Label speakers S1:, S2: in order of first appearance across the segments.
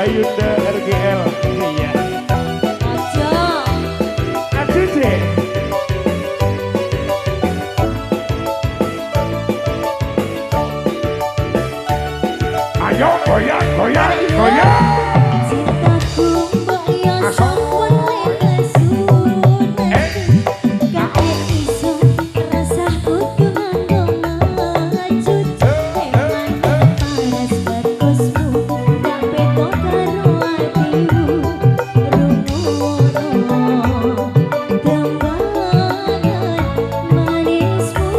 S1: Ayunda RGL. Iya.
S2: Aja.
S1: Aduh deh. Ayo goyang, goyang, goyang.
S2: Cintaku mbok yo sampun lesu. Kakek iso rasaku nganggo maju. Emang panas bagusmu gak beda karo atimu. Rungono dembangan manismu.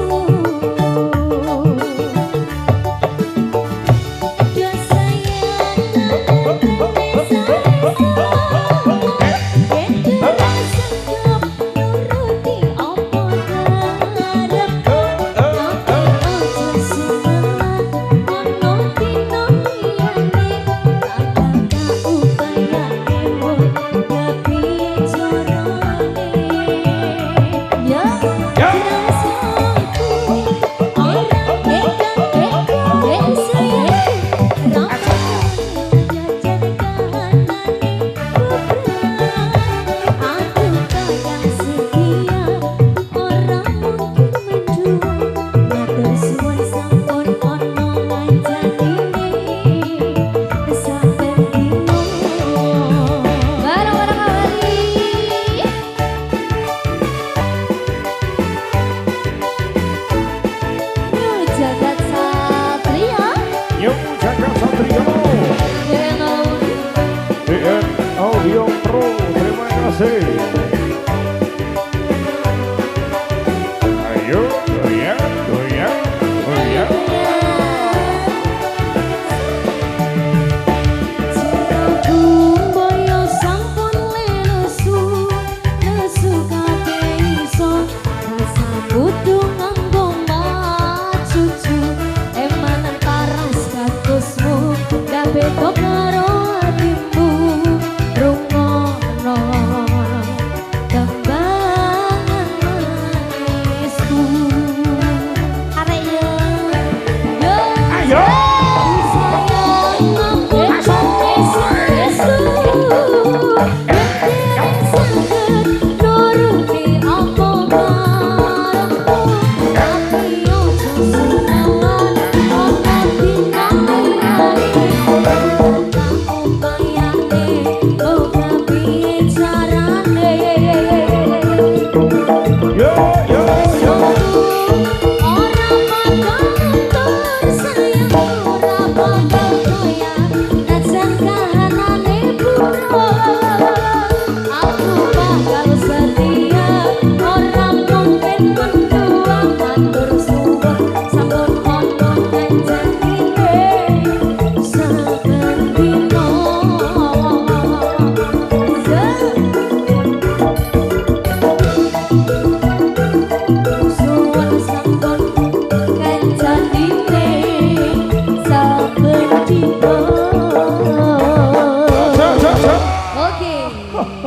S1: Audio Pro, terima kasih. Ayo goyang, goyang, goyang.
S2: Cintaku boyo sampun lesu, lesu kabeh iso. Rasa kudu nganggo macucu. Emanan paras bagusmu, gak beda karo atimu. Rungono dembangan manisku. Arek yo, yo.
S1: Ayo.
S2: Thank you. Oke.